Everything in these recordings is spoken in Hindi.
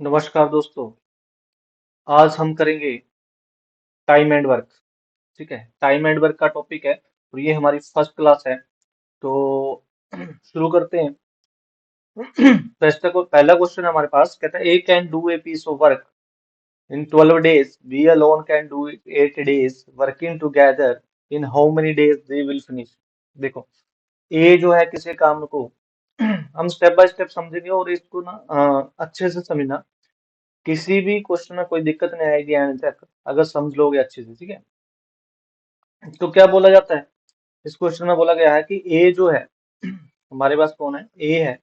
नमस्कार दोस्तों। आज हम करेंगे टाइम एंड वर्क। ठीक है, टाइम एंड वर्क का टॉपिक है और ये हमारी फर्स्ट क्लास है। तो शुरू करते हैं। पहला क्वेश्चन हमारे पास कहता है A can do a piece of work in 12 days, B alone can do it 8 days, working together in how many days they will finish. देखो, ए जो है किसी काम को हम स्टेप बाय स्टेप समझेंगे और इसको ना अच्छे से समझना। किसी भी क्वेश्चन में कोई दिक्कत नहीं आएगी एंड तक अगर समझ लोगे अच्छे से। ठीक है, तो क्या बोला जाता है, इस क्वेश्चन में बोला गया है कि ए जो है हमारे पास कौन है, ए है।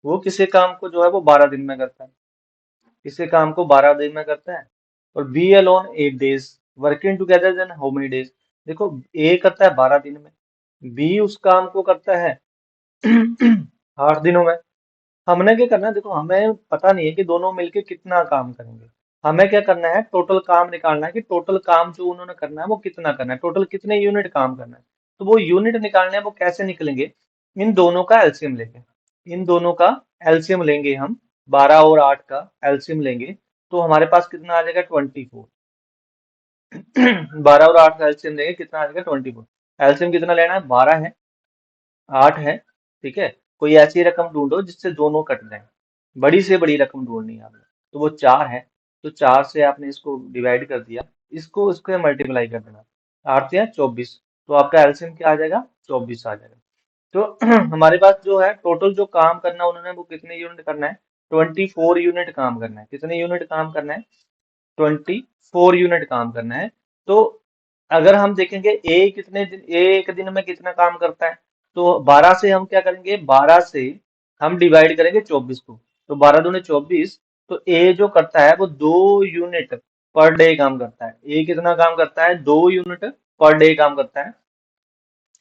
वो किसी काम को जो है वो 12 दिन में करता है। किसी काम को 12 दिन में करता है। और B alone 8 days, working together then how many days. देखो, ए करता है 12 दिन में, बी उस काम को करता है 8 दिनों में। हमने क्या करना है, देखो हमें पता नहीं है कि दोनों मिलके कितना काम करेंगे। हमें क्या करना है, टोटल काम निकालना है कि टोटल काम जो उन्होंने करना है वो कितना करना है, टोटल कितने यूनिट काम करना है। तो वो यूनिट निकालने हैं, वो कैसे निकलेंगे, इन दोनों का एलसीएम लेंगे। इन दोनों का एलसीएम लेंगे हम, 12 और 8 का एलसीएम लेंगे। तो हमारे पास कितना आ जाएगा, 24। 12 और 8 का एलसीएम लेंगे, कितना आ जाएगा, 24। एलसीएम कितना लेना है, 12 है, 8 है। ठीक है, कोई ऐसी रकम ढूंढो जिससे दोनों कट जाए। बड़ी से बड़ी रकम ढूंढनी है आपने। तो वो 4 है। तो 4 से आपने इसको डिवाइड कर दिया, इसको इसको मल्टीप्लाई कर देना। 8 या 24, तो आपका एलसीएम क्या आ जाएगा, 24 आ जाएगा। तो हमारे पास जो है टोटल जो काम करना है उन्होंने, वो कितने यूनिट करना है, 24 यूनिट काम करना है। कितने यूनिट काम करना है, 24 यूनिट काम करना है। तो अगर हम देखेंगे ए कितने दिन, ए एक दिन में कितना काम करता है, तो 12 से हम क्या करेंगे, 12 से हम डिवाइड करेंगे 24 को। तो 12 दूनी 24। तो ए जो करता है वो 2 यूनिट पर डे काम करता है। ए कितना काम करता है, 2 यूनिट पर डे काम करता है।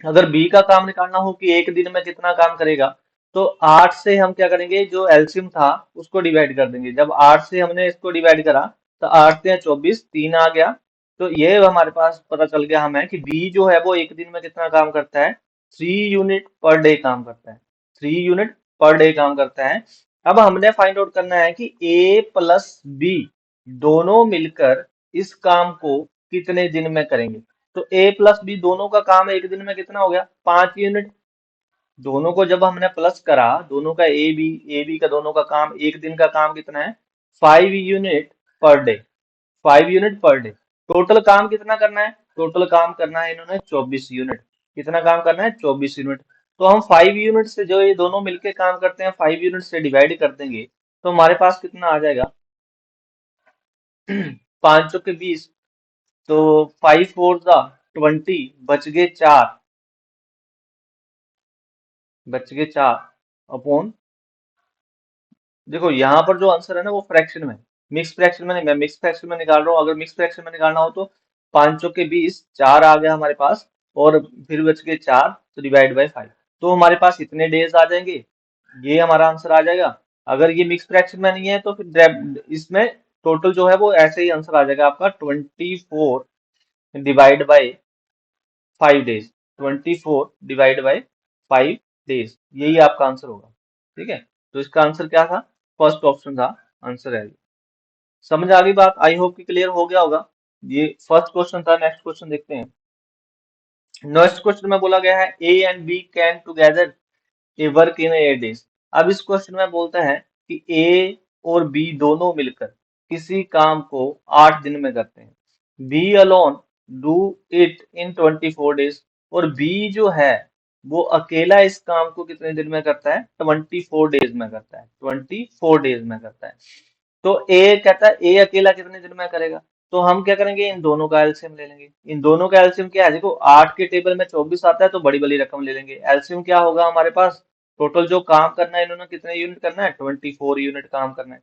अगर बी का काम निकालना हो कि एक दिन में कितना काम करेगा, तो 8 से हम क्या करेंगे, जो एलसीएम था उसको डिवाइड कर देंगे। जब 8 से हमने इसको डिवाइड करा, तो 8 से 24, 3 आ गया। तो ये हमारे पास पता चल गया हमें कि बी जो है वो एक दिन में कितना काम करता है, 3 यूनिट पर डे काम करता है। 3 यूनिट पर डे काम करता है। अब हमने फाइंड आउट करना है कि ए प्लस बी दोनों मिलकर इस काम को कितने दिन में करेंगे। तो ए प्लस बी दोनों का काम एक दिन में कितना हो गया, 5 यूनिट। दोनों को जब हमने प्लस करा, दोनों का ए बी का दोनों का काम, एक दिन का काम कितना है, 5 unit per day. 5 unit per day. Total काम कितना करना है, टोटल काम करना है इन्होंने 24 यूनिट। कितना काम करना है, 24 यूनिट। तो हम 5 यूनिट से, जो ये दोनों मिलके काम करते हैं, 5 यूनिट से डिवाइड कर देंगे। तो हमारे पास कितना आ जाएगा, 5 चौके 20। तो 5 4 जा 20, बच गए चार अपॉन। देखो यहाँ पर जो आंसर है ना वो फ्रैक्शन में, मिक्स फ्रैक्शन में नहीं, मैं मिक्स फ्रैक्शन में निकाल रहा हूँ। अगर मिक्स फ्रैक्शन में निकालना हो तो 5 चौके 20, 4 आ गया हमारे पास, और फिर बच गए 4, तो डिवाइड बाय 5। तो हमारे पास इतने डेज आ जाएंगे, ये हमारा आंसर आ जाएगा। अगर ये मिक्स फ्रैक्शन में नहीं है तो फिर इसमें टोटल जो है वो ऐसे ही आंसर आ जाएगा आपका, 24 divide by 5 days. 24 divide by 5 days, यही आपका आंसर होगा। ठीक है, तो इसका आंसर क्या था, फर्स्ट ऑप्शन था आंसर है। समझ आ गई बात, आई होप कि क्लियर हो गया होगा। ये फर्स्ट क्वेश्चन था। नेक्स्ट क्वेश्चन देखते हैं। नेक्स्ट क्वेश्चन में बोला गया है A and B can together a work in 8 days। अब इस क्वेश्चन में बोलता है कि ए और बी दोनों मिलकर किसी काम को 8 दिन में करते हैं। B alone do it in 24 days। और बी जो है वो अकेला इस काम को कितने दिन में करता है, 24 डेज में करता है। 24 डेज में करता है। तो ए कहता है ए अकेला कितने दिन में करेगा। तो हम क्या करेंगे, इन दोनों का एलसीएम ले लेंगे। इन दोनों का एलसीएम क्या है, देखो 8 के टेबल में 24 आता है, तो बड़ी बड़ी रकम ले लेंगे। एलसीएम क्या होगा हमारे पास, टोटल जो काम करना है इन्होंने, कितने यूनिट करना है, 24 यूनिट काम करना है।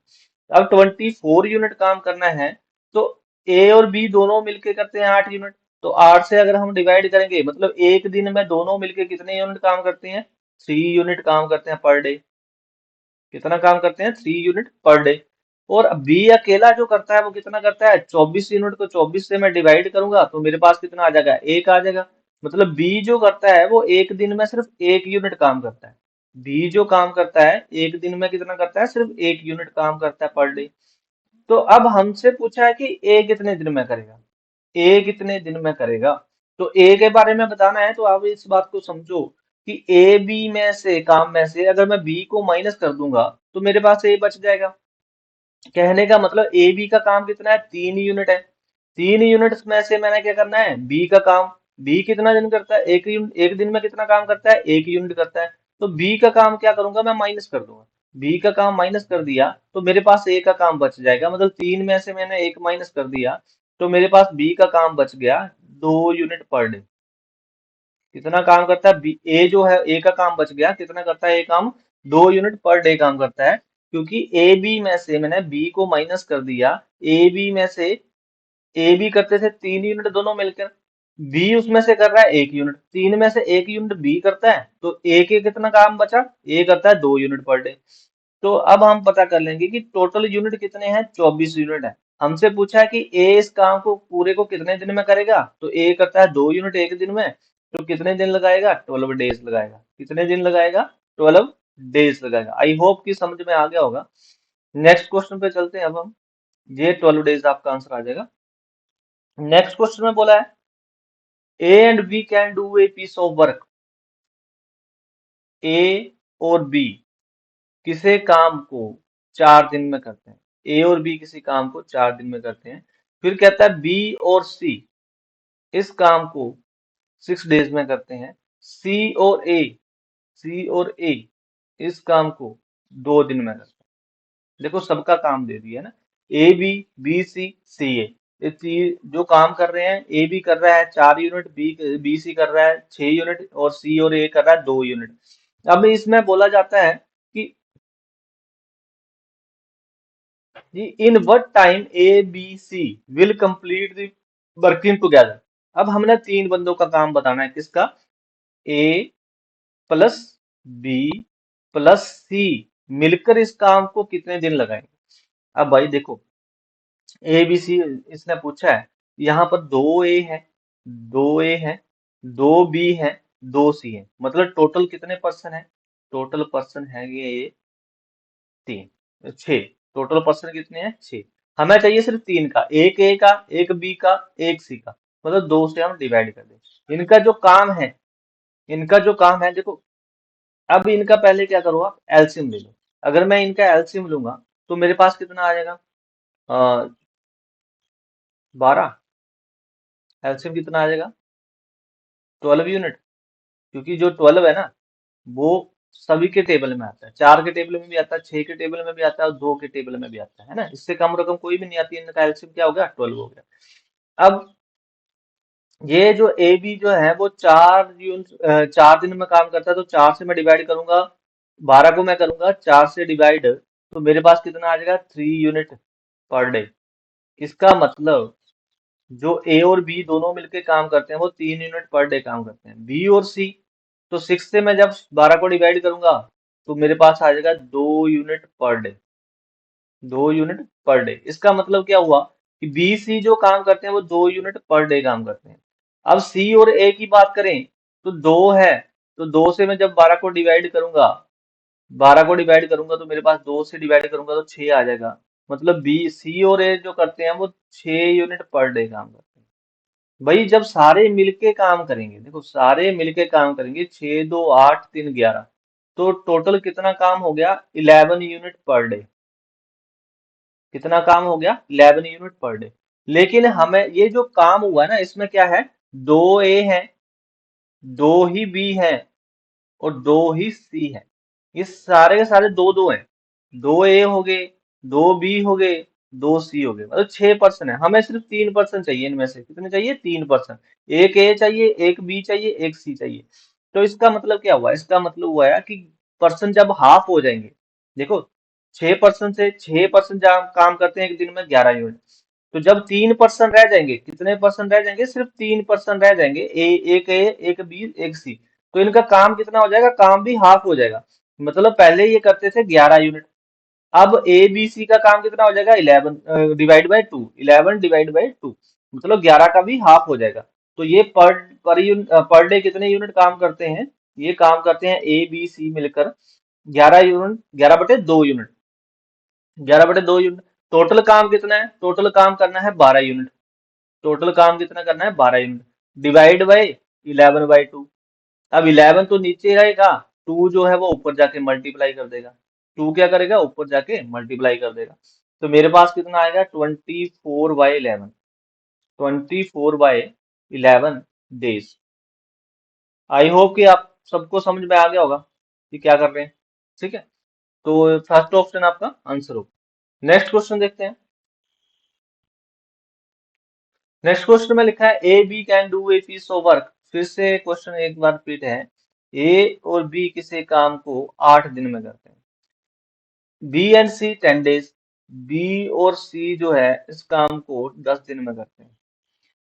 अब 24 यूनिट काम करना है, तो ए और बी दोनों मिलके करते हैं 8 यूनिट। तो 8 से अगर हम डिवाइड करेंगे, मतलब एक दिन में दोनों मिलके कितने यूनिट काम करते हैं, 3 यूनिट काम करते हैं पर डे। कितना काम करते हैं, 3 यूनिट पर डे। और बी अकेला जो करता है वो कितना करता है, 24 यूनिट को 24 से मैं डिवाइड करूंगा तो मेरे पास कितना आ जाएगा, एक आ जाएगा। मतलब बी जो करता है वो एक दिन में सिर्फ 1 यूनिट काम करता है। बी जो काम करता है एक दिन में कितना करता है, सिर्फ 1 यूनिट काम करता है पर डे। तो अब हमसे पूछा है कि ए कितने दिन में करेगा, ए कितने दिन में करेगा। तो ए के बारे में बताना है, तो आप इस बात को समझो कि ए बी में से काम में से अगर मैं बी को माइनस कर दूंगा तो मेरे पास ए बच जाएगा। कहने का मतलब ए बी का काम कितना है, 3 यूनिट है। 3 यूनिट में से मैंने क्या करना है, बी का काम। बी कितना दिन करता है, एक यूनिट, एक दिन में कितना काम करता है, 1 यूनिट करता है। तो बी का काम क्या करूंगा, मैं माइनस कर दूंगा। बी का काम माइनस कर दिया तो मेरे पास ए का काम बच जाएगा, मतलब 3 में से मैंने एक माइनस कर दिया तो मेरे पास बी का काम बच गया 2 यूनिट पर डे। कितना काम करता है बी, ए जो है ए का काम बच गया, कितना करता है ए काम, 2 यूनिट पर डे काम करता है। क्योंकि ए बी में से मैंने बी को माइनस कर दिया। ए बी में से ए बी करते थे 3 यूनिट दोनों मिलकर, बी उसमें से कर रहा है 1 यूनिट, 3 में से 1 यूनिट बी करता है तो ए के कितना काम बचा, ए करता है 2 यूनिट पर डे। तो अब हम पता कर लेंगे कि टोटल यूनिट कितने हैं, 24 यूनिट है। हमसे पूछा है कि ए इस काम को पूरे को कितने दिन में करेगा, तो ए करता है 2 यूनिट एक दिन में, तो कितने दिन लगाएगा, 12 डेज लगाएगा। कितने दिन लगाएगा, 12 डेज लगाएगा। आई होप कि समझ में आ गया होगा। नेक्स्ट क्वेश्चन पे चलते हैं अब हम। ये 12 डेज आपका आंसर आ जाएगा। नेक्स्ट क्वेश्चन में बोला है A and B can do a piece of work. A और बी किसी काम को 4 दिन में करते हैं। ए और बी किसी काम को 4 दिन में करते हैं। फिर कहता है बी और सी इस काम को 6 डेज में करते हैं। सी और ए सी और ए इस काम को 2 दिन में करते हैं। देखो सबका काम दे दिया है ना, ए बी, बी सी, सी ए। ये जो काम कर रहे हैं, ए बी कर रहा है 4 यूनिट, बी सी कर रहा है 6 यूनिट, और सी और ए कर रहा है 2 यूनिट। अब इसमें बोला जाता है कि in what time A B C will complete the working together. अब हमने 3 बंदों का काम बताना है, किसका, A plus B plus C मिलकर इस काम को कितने दिन लगाएंगे। अब भाई देखो, ए बी सी इसने पूछा है, यहाँ पर 2 ए है, 2 ए है, 2 बी है, 2 सी है, मतलब टोटल कितने पर्सन है, टोटल पर्सन है ये 6। टोटल पर्सन कितने हैं, 6। हमें चाहिए सिर्फ 3 का, एक ए का, एक बी का, एक सी का, मतलब 2 से हम डिवाइड कर दें। इनका जो काम है, इनका जो काम है देखो, अब इनका पहले क्या करो, आप एलसीएम ले लो। अगर मैं इनका एलसीएम लूंगा तो मेरे पास कितना आ जाएगा, 12। एलसीएम कितना आ जाएगा, 12 यूनिट। क्योंकि जो 12 है ना, वो सभी के टेबल में आता है, 4 के टेबल में भी आता है, 6 के टेबल में भी आता है, और 2 के टेबल में भी आता है ना। इससे कम रकम कोई भी नहीं आती, इनका एलसीएम क्या हो गया, 12 हो गया। अब ये जो ए बी जो है वो 4 दिन में काम करता है, तो 4 से मैं डिवाइड करूंगा, 12 को मैं करूंगा 4 से डिवाइड, तो मेरे पास कितना आ जाएगा, 3 यूनिट पर डे। इसका मतलब जो ए और बी दोनों मिलकर काम करते हैं वो 3 यूनिट पर डे काम करते हैं। बी और सी, तो 6 से मैं जब 12 को डिवाइड करूंगा तो मेरे पास आ जाएगा 2 unit per day. 2 unit per day, इसका मतलब क्या हुआ कि बी सी जो काम करते हैं वो 2 यूनिट पर डे काम करते हैं। अब सी और ए की बात करें तो 2 है, तो 2 से मैं जब 12 को डिवाइड करूंगा, 12 को डिवाइड करूंगा तो मेरे पास 2 से डिवाइड करूंगा तो 6 आ जाएगा। मतलब बी सी और ए जो करते हैं वो 6 यूनिट पर डे काम करते हैं। भाई जब सारे मिलके काम करेंगे, देखो सारे मिलके काम करेंगे, 6 2 8 3 11, तो टोटल कितना काम हो गया, 11 यूनिट पर डे। कितना काम हो गया, 11 यूनिट पर डे। लेकिन हमें ये जो काम हुआ है ना, इसमें क्या है, 2 ए है, 2 ही बी है, और 2 ही सी है। ये सारे के सारे दो दो हैं, 2 ए हो गए, 2 बी हो गए, 2 सी हो गए, मतलब 6 पर्सन है। हमें सिर्फ 3 पर्सन चाहिए, इनमें से कितने चाहिए, 3 पर्सन। एक ए चाहिए, एक बी चाहिए, एक सी चाहिए। तो इसका मतलब क्या हुआ, इसका मतलब हुआ है कि पर्सन जब हाफ हो जाएंगे, देखो 6 पर्सन से 6 पर्सन जब काम करते हैं एक दिन में 11 यूनिट, तो जब 3 पर्सन रह जाएंगे, कितने पर्सन रह जाएंगे, सिर्फ 3 पर्सन रह जाएंगे, एक ए, एक बी, एक सी, तो इनका काम कितना हो जाएगा, काम भी हाफ हो जाएगा। मतलब पहले ये करते थे 11 यूनिट, अब ए बी सी का काम कितना हो जाएगा, 11 डिवाइड बाई 2, 11 डिवाइड बाई 2, मतलब 11 का भी हाफ हो जाएगा। तो ये पर डे कितने यूनिट काम करते हैं, ये काम करते हैं ए बी सी मिलकर 11 यूनिट, 11/2 यूनिट, 11/2 यूनिट। टोटल काम कितना है? टोटल काम करना है 12 यूनिट। टोटल काम कितना करना है? 12 यूनिट। Divide by 11/2। अब 11 तो नीचे रहेगा, 2 जो है वो ऊपर जाके मल्टीप्लाई कर देगा। 2 क्या करेगा? ऊपर जाके मल्टीप्लाई कर देगा। तो मेरे पास कितना आएगा? 24/11। 24/11 डेज। आई होप कि आप सबको समझ में आ गया होगा कि क्या कर रहे हैं। ठीक है, तो फर्स्ट ऑप्शन आपका आंसर होगा। नेक्स्ट क्वेश्चन देखते हैं। नेक्स्ट क्वेश्चन में लिखा है A B can do a piece of work. फिर से क्वेश्चन एक बार रिपीट है। ए और बी किसी काम को 8 दिन में करते हैं। B and C 10 days. B और सी जो है इस काम को 10 दिन में करते हैं।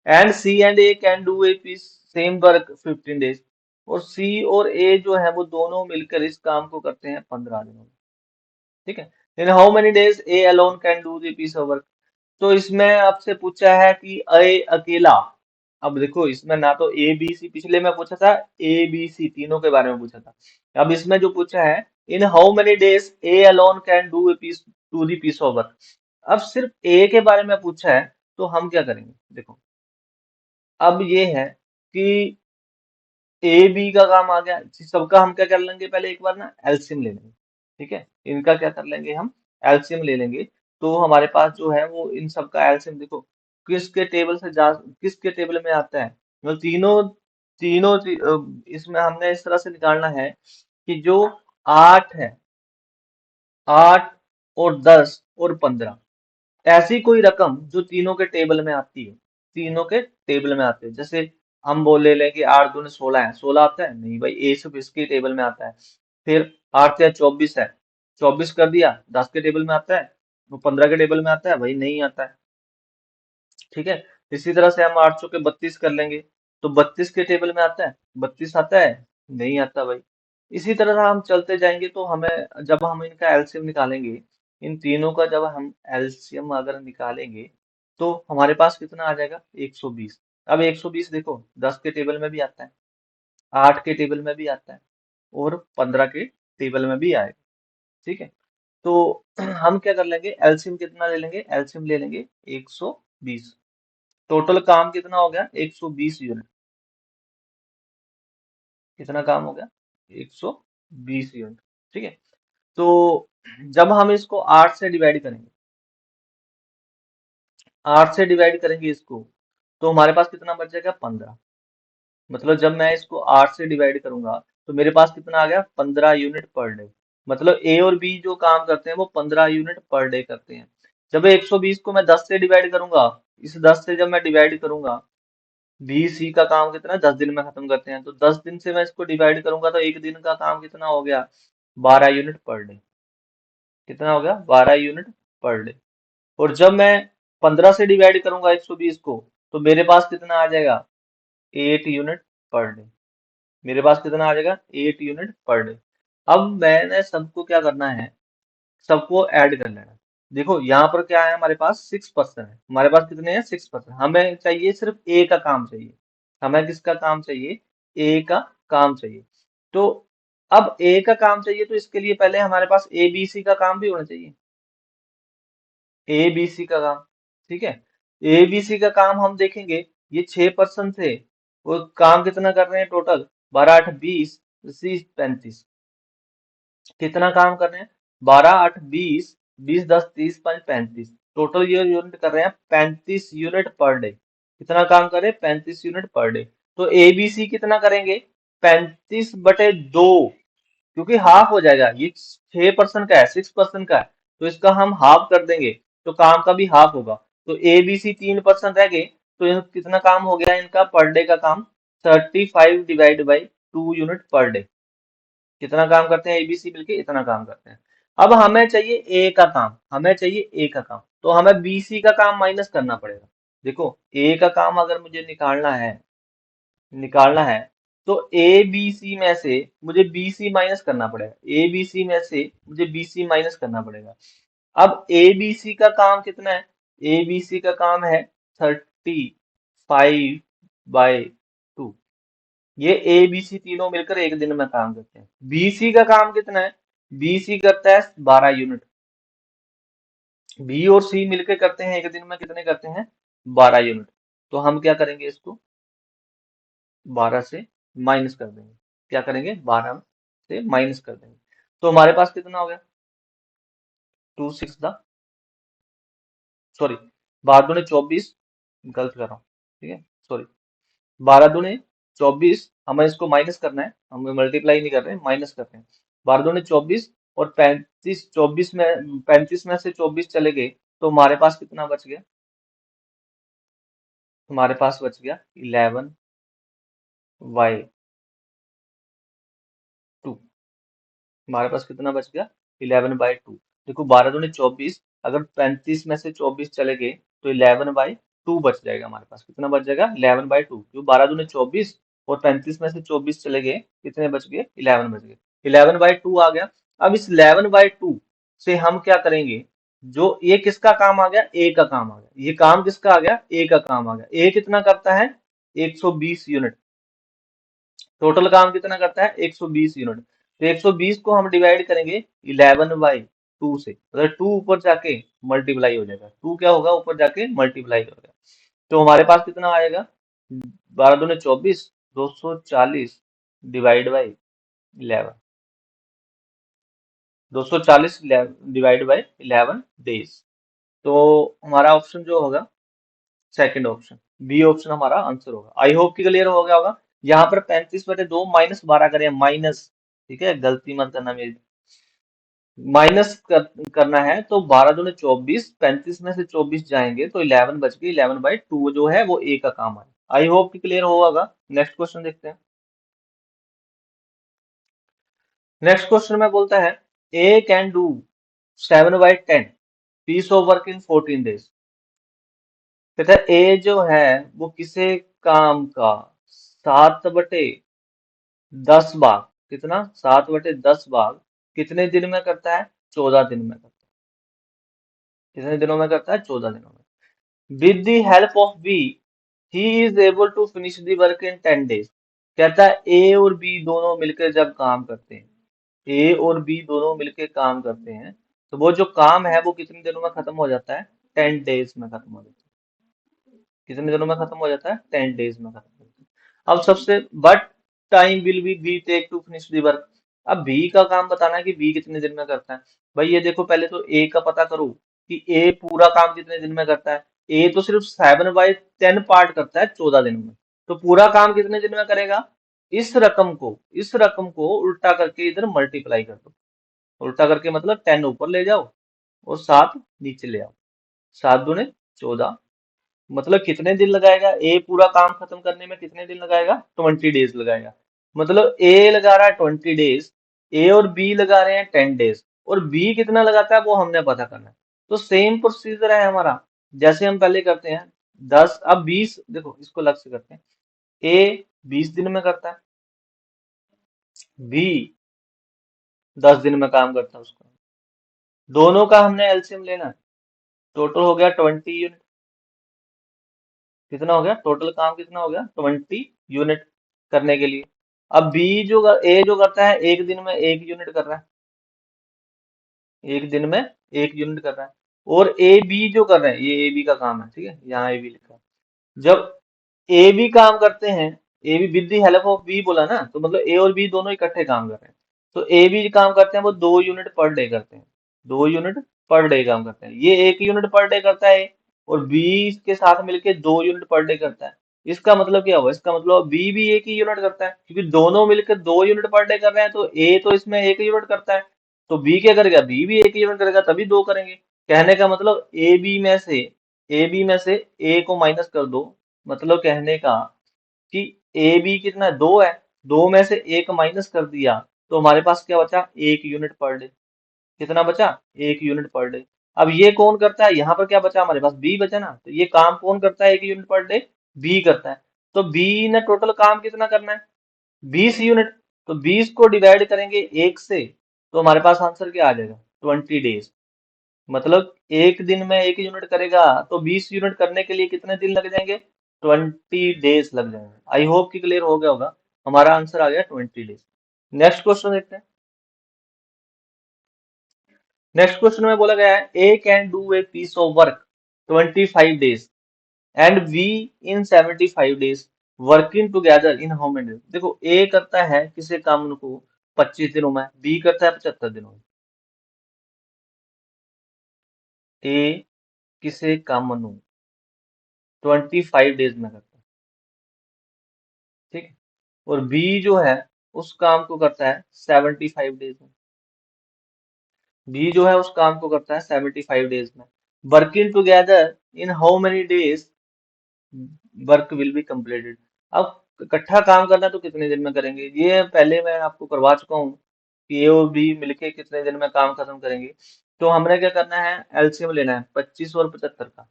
And C and A can do a piece same work 15 days. और सी और ए जो है वो दोनों मिलकर इस काम को करते हैं 15 दिनों में। ठीक है। In how many days A alone can do the piece of work. तो इसमें आपसे पूछा है कि ए अकेला। अब देखो इसमें ना तो ए बी सी, पिछले में पूछा था ए बी सी तीनों के बारे में पूछा था। अब इसमें जो पूछा है in how many days A alone can do a piece to the piece of work. अब सिर्फ ए के बारे में पूछा है तो हम क्या करेंगे? देखो अब ये है कि ए बी का काम आ गया, सबका हम क्या कर लेंगे? पहले एक बार ना एलसीएम ले लेंगे। ठीक है, इनका क्या कर लेंगे? हम एलसीएम ले लेंगे। तो हमारे पास जो है वो इन सबका एलसीएम देखो किसके टेबल से जा, किसके टेबल में आता है। मतलब तीनों तीनों इसमें हमने इस तरह से निकालना है कि जो 8 है, 8 और 10 और 15, ऐसी कोई रकम जो तीनों के टेबल में आती है। तीनों के टेबल में आते हैं। जैसे हम बोले ले कि 8 दूनी 16 है, 16 आता है नहीं भाई, ए सिर्फ इसके टेबल में आता है। फिर 8 या 24 है, 24 कर दिया, 10 के टेबल में आता है। वो 15 के टेबल में आता है भाई, नहीं आता है। ठीक है, इसी तरह से हम 8 चौके 32 कर लेंगे, तो 32 के टेबल में आता है, 32 आता है, नहीं आता भाई। इसी तरह से हम चलते जाएंगे तो हमें जब हम इनका एलसीएम निकालेंगे, इन तीनों का जब हम एलसीएम अगर निकालेंगे तो हमारे पास कितना आ जाएगा? 120। अब 120 देखो 10 के टेबल में भी आता है, 8 के टेबल में भी आता है, और 15 के टेबल में भी आएगा। ठीक है, तो हम क्या कर लेंगे? एलसीएम कितना ले लेंगे? एलसीएम ले लेंगे 120। टोटल काम कितना हो गया? 120 यूनिट। कितना काम हो गया? 120 यूनिट। ठीक है, तो जब हम इसको 8 से डिवाइड करेंगे, 8 से डिवाइड करेंगे इसको, तो हमारे पास कितना बच जाएगा? 15। मतलब जब मैं इसको 8 से डिवाइड करूंगा तो मेरे पास कितना आ गया? 15 यूनिट पर डे। मतलब ए और बी जो काम करते हैं वो 15 यूनिट पर डे करते हैं। जब 120 को मैं 10 से डिवाइड करूंगा, इस 10 से जब मैं डिवाइड करूंगा, बी सी का काम कितना? 10 दिन में खत्म करते हैं, तो 10 दिन से मैं इसको डिवाइड करूंगा तो एक दिन का काम कितना हो गया? 12 यूनिट पर डे। कितना हो गया? 12 यूनिट पर डे। और जब मैं 15 से डिवाइड करूंगा 120 को, तो मेरे पास कितना आ जाएगा? 8 यूनिट पर डे। मेरे पास कितना आ जाएगा? 8 यूनिट पर डे। अब मैंने सबको क्या करना है? सबको ऐड कर लेना है। देखो यहाँ पर क्या है, हमारे पास 6 पर्सन है। हमारे पास कितने हैं? 6 पर्सन। हमें चाहिए सिर्फ ए का काम चाहिए। हमें किसका काम चाहिए? ए का काम चाहिए। तो अब ए का काम चाहिए तो इसके लिए पहले हमारे पास ए बी सी का काम भी होना चाहिए। ए बी सी का काम, ठीक है। ए बी सी का काम हम देखेंगे, ये 6 पर्सन थे, वो काम कितना कर रहे हैं टोटल? 12 8 20, सी 35। कितना काम कर रहे हैं? 12 8 20, 20 10 30 5 35। टोटल ये यूनिट कर रहे हैं 35 यूनिट पर डे। कितना काम कर रहे हैं? 35 यूनिट पर डे। तो ए बी सी कितना करेंगे? 35/2, क्योंकि हाफ हो जाएगा, ये 6 पर्सन का है, 6 पर्सन का है, तो इसका हम हाफ कर देंगे तो काम का भी हाफ होगा। तो ए बी सी 3 पर्सन रह गए, तो कितना काम हो गया इनका पर डे का काम? 35/2 यूनिट पर डे। कितना काम करते हैं एबीसी मिलके? इतना काम करते हैं। अब हमें चाहिए ए का काम, हमें चाहिए ए का काम, तो हमें बीसी का काम माइनस करना पड़ेगा। देखो ए का काम अगर मुझे निकालना है तो ए बी सी में से मुझे बी सी माइनस करना पड़ेगा। ए बी सी में से मुझे बी सी माइनस करना पड़ेगा। अब ए बी सी का काम कितना है? ए बी सी का काम है 35/2। ये ए बी सी तीनों मिलकर एक दिन में काम करते हैं। बी सी का काम कितना है? बी सी करता है 12 यूनिट। बी और सी मिलके करते हैं एक दिन में कितने करते हैं, 12 यूनिट। तो हम क्या करेंगे, इसको 12 से माइनस कर देंगे। क्या करेंगे, 12 से माइनस कर देंगे। तो हमारे पास कितना हो गया, 2 6 सॉरी, 12 दूनी 24, गलत कर रहा हूँ, ठीक है, सॉरी, 12 दूनी 24, हमें इसको माइनस करना है, हम मल्टीप्लाई नहीं कर रहे हैं, माइनस कर रहे हैं। 12 दूनी 24 और 35 में से 24 चले गए, तो हमारे पास कितना बच गया, हमारे पास बच गया 11/2। हमारे पास कितना बच गया, 11/2। देखो 12 दूनी 24, अगर 35 में से 24 चले गए तो 11/2 बच जाएगा हमारे पास। कितना बच जाएगा, 11/2। जो 12 दूनी 24 और 35 में से 24 चले गए, कितने बच गए, 11 बच गए। 11/2 आ गया। अब इस 11/2 से हम क्या करेंगे, जो ये किसका काम आ गया, ए का काम आ गया। ये काम किसका आ गया, ए का काम आ गया। ए कितना करता है, 120 यूनिट। टोटल काम कितना करता है, 120 यूनिट। तो 120 को हम डिवाइड करेंगे 11/2 से, मतलब 2 ऊपर जाके मल्टीप्लाई हो जाएगा। 2 क्या होगा, ऊपर जाके मल्टीप्लाई हो जाएगा। तो हमारे पास कितना आएगा, 12 दूनी 24, 240 divide by 11, 240 divide by 11 days. तो हमारा ऑप्शन जो होगा, सेकंड ऑप्शन, बी ऑप्शन हमारा आंसर होगा। आई होप कि क्लियर हो गया होगा। यहाँ पर 35/2 -12 करें, माइनस, ठीक है, गलती मत करना मेरी, करना है। तो 12 दूनी 24, 35 में से 24 जाएंगे तो 11 बच गई। 11/2 जो है वो ए का काम है। आई होप कि क्लियर होगा। नेक्स्ट क्वेश्चन देखते हैं। नेक्स्ट क्वेश्चन में बोलता है, A can do 7/10 piece of work in 14 days. कहता है ए जो है वो किसे काम का 7/10 भाग, कितना, 7/10 भाग कितने दिन में करता है, 14 दिन में करता है। कितने दिनों में करता है, 14 दिनों में। With the help of B he is able to finish the work in 10 days. कहता है ए और बी दोनों मिलकर जब काम करते हैं, ए और बी दोनों मिलकर काम करते हैं, तो वो जो काम है वो कितने दिनों में खत्म हो जाता है, 10 डेज में खत्म हो जाता है। कितने दिनों में खत्म हो जाता है, 10 डेज में खत्म हो जाता है। अब सबसे, but time will be take to finish the work. अब बी का काम बताना है कि बी कितने दिन में करता है। भाई ये देखो, पहले तो ए का पता करो कि ए पूरा काम कितने दिन में करता है। ए तो सिर्फ 7/10 पार्ट करता है 14 दिन में। तो पूरा काम कितने दिन में करेगा, इस रकम को उल्टा करके इधर मल्टीप्लाई कर दो। उल्टा करके मतलब 10 ऊपर ले जाओ और 7 नीचे ले आओ। 7 दूने 14, मतलब कितने दिन लगाएगा ए पूरा काम खत्म करने में, कितने दिन लगाएगा, 20 डेज लगाएगा। मतलब ए लगा रहा है 20 डेज, ए और बी लगा रहे हैं 10 डेज, और बी कितना लगाता है वो हमने पता करना है। तो सेम प्रोसीजर है हमारा, जैसे हम पहले करते हैं। 10, अब 20, देखो इसको अलग से करते हैं। ए 20 दिन में करता है, बी 10 दिन में काम करता है उसका। दोनों का हमने एलसीएम लेना है। टोटल हो गया 20 यूनिट। कितना हो गया, टोटल काम कितना हो गया, 20 यूनिट करने के लिए। अब बी जो ए जो करता है, एक दिन में 1 यूनिट कर रहा है, एक दिन में 1 यूनिट कर रहा है। और ए बी जो कर रहे हैं, ये ए बी का काम है, ठीक है, यहाँ ए बी लिखा है। जब ए बी काम करते हैं, A B with the help of B बोला ना, तो मतलब ए और बी दोनों इकट्ठे काम कर रहे हैं। तो ए बी काम करते हैं वो 2 यूनिट पर डे करते हैं, 2 यूनिट पर डे काम करते हैं। ये 1 यूनिट पर डे करता है, और बी के साथ मिलके 2 यूनिट पर डे करता है। इसका मतलब क्या हुआ, इसका मतलब बी भी एक ही यूनिट करता है, क्योंकि दोनों मिलकर 2 यूनिट पर डे कर रहे हैं। तो ए तो इसमें 1 यूनिट करता है, तो बी क्या करेगा, बी भी 1 यूनिट करेगा, तभी 2 करेंगे। कहने का मतलब ए बी में से ए को माइनस कर दो। मतलब कहने का कि ए बी कितना, 2 है, 2 में से एक माइनस कर दिया, तो हमारे पास क्या बचा, 1 यूनिट पर डे। कितना बचा, 1 यूनिट पर डे। अब ये कौन करता है, यहाँ पर क्या बचा, हमारे पास बी बचा ना, तो ये काम कौन करता है 1 यूनिट पर डे, बी करता है। तो बी ने टोटल काम कितना करना है, 20 यूनिट। तो 20 को डिवाइड करेंगे 1 से, तो हमारे पास आंसर क्या आ जाएगा, 20 डेज। मतलब एक दिन में 1 यूनिट करेगा, तो 20 यूनिट करने के लिए कितने दिन लग जाएंगे, 20 डेज लग जाएंगे। आई होप कि क्लियर हो गया होगा। हमारा आंसर आ गया 20 डेज। नेक्स्ट क्वेश्चन देखते हैं। नेक्स्ट क्वेश्चन में बोला गया है A can do a piece of work 25 days and B in 75 days working together in how many days. देखो ए करता है किसी काम को 25 दिनों में, बी करता है 75 दिनों में। ए किसी काम ਨੂੰ 25 डेज में करता है, ठीक है। और बी जो है उस काम को करता है 75 डेज में। बी जो है उस काम को करता है 75 डेज में। Working together in how many days work will be completed. अब इकट्ठा काम करना है तो कितने दिन में करेंगे, ये पहले मैं आपको करवा चुका हूँ कि ए और बी मिलके कितने दिन में काम खत्म करेंगे। तो हमने क्या करना है, एलसीएम लेना है 25 और 75 का।